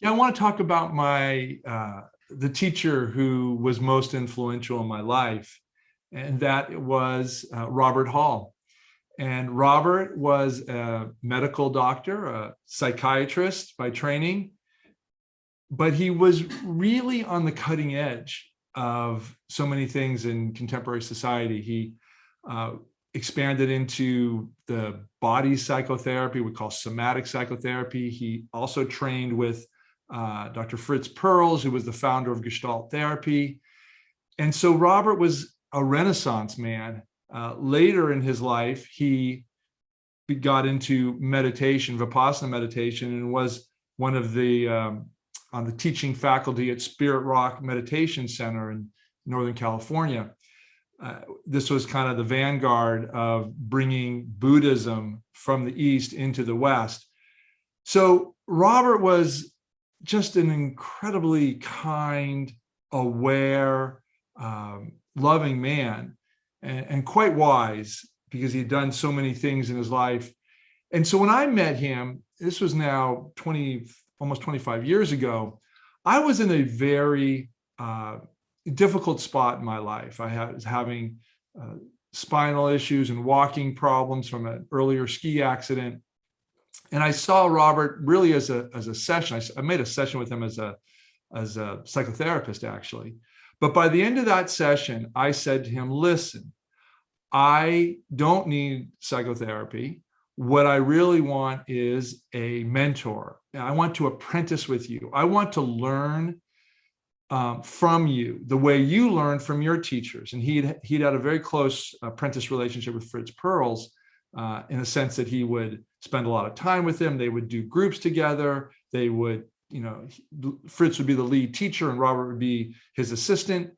Yeah, I want to talk about my the teacher who was most influential in my life, and that was Robert Hall. And Robert was a medical doctor, a psychiatrist by training, but he was really on the cutting edge of so many things in contemporary society. He uh, expanded into the body psychotherapy we call somatic psychotherapy. He also trained with Dr. Fritz Perls, who was the founder of Gestalt therapy. And so Robert was a Renaissance man. Later in his life, he got into meditation, Vipassana meditation, and was one of the on the teaching faculty at Spirit Rock Meditation Center in Northern California. This was kind of the vanguard of bringing Buddhism from the East into the West. So Robert was just an incredibly kind, aware, loving man, and quite wise because he'd done so many things in his life. And so when I met him, this was now almost 25 years ago, I was in a very difficult spot in my life. I was having spinal issues and walking problems from an earlier ski accident. And I saw Robert really as a session. I made a session with him as a psychotherapist, actually. But by the end of that session, I said to him, listen, I don't need psychotherapy. What I really want is a mentor. I want to apprentice with you. I want to learn from you the way you learned from your teachers. And he'd had a very close apprentice relationship with Fritz Perls, in a sense that he would spend a lot of time with him. They would do groups together. They would, Fritz would be the lead teacher and Robert would be his assistant.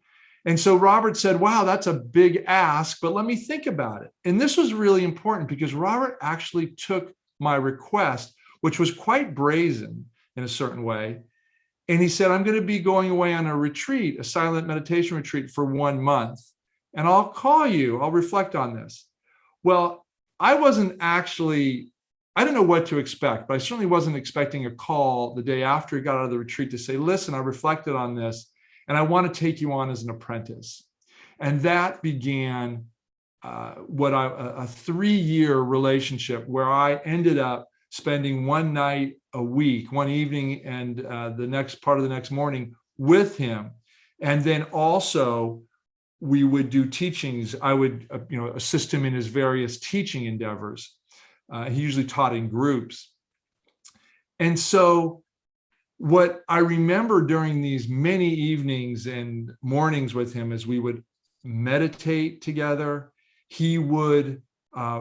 And so Robert said, wow, that's a big ask, but let me think about it. And this was really important because Robert actually took my request, which was quite brazen in a certain way. And he said, I'm going to be going away on a retreat, a silent meditation retreat for 1 month. And I'll call you, I'll reflect on this. Well, I didn't know what to expect, but I certainly wasn't expecting a call the day after he got out of the retreat to say, listen, I reflected on this and I want to take you on as an apprentice. And that began a 3-year relationship where I ended up spending one night a week, one evening and the next part of the next morning with him. And then also we would do teachings. I would assist him in his various teaching endeavors. He usually taught in groups. And so what I remember during these many evenings and mornings with him is we would meditate together. He would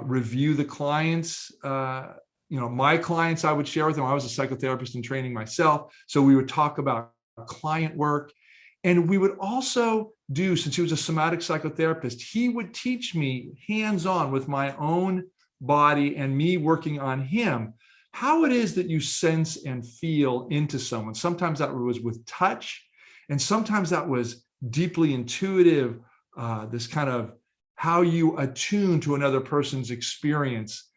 review the clients, my clients I would share with him. I was a psychotherapist in training myself. So we would talk about client work. And we would also do, since he was a somatic psychotherapist, he would teach me hands-on with my own body and me working on him, how it is that you sense and feel into someone. Sometimes that was with touch, and sometimes that was deeply intuitive, this kind of how you attune to another person's experience.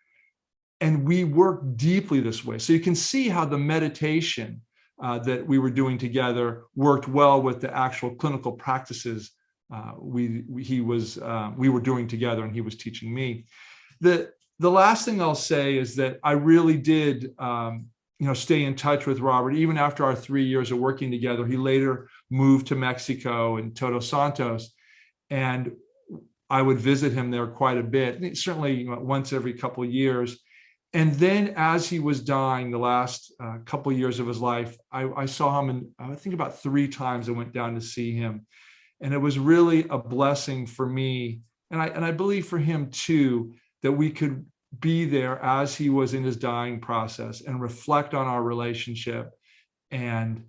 And we work deeply this way. So you can see how the meditation that we were doing together worked well with the actual clinical practices we were doing together, and he was teaching me. The last thing I'll say is that I really did, stay in touch with Robert even after our 3 years of working together. He later moved to Mexico and Todos Santos, and I would visit him there quite a bit, certainly once every couple of years. And then as he was dying, the last couple of years of his life, I saw him, and I think about 3 times I went down to see him. And it was really a blessing for me, and I believe for him too, that we could be there as he was in his dying process and reflect on our relationship and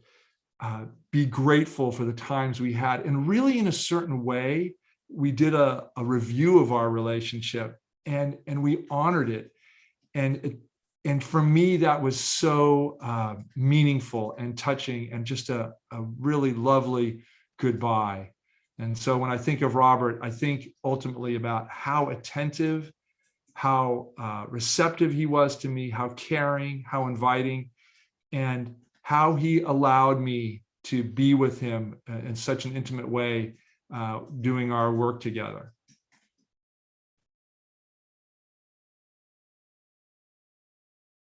be grateful for the times we had. And really, in a certain way, we did a review of our relationship and we honored it. And for me, that was so meaningful and touching and just a really lovely goodbye. And so when I think of Robert, I think ultimately about how attentive, how receptive he was to me, how caring, how inviting, and how he allowed me to be with him in such an intimate way, doing our work together.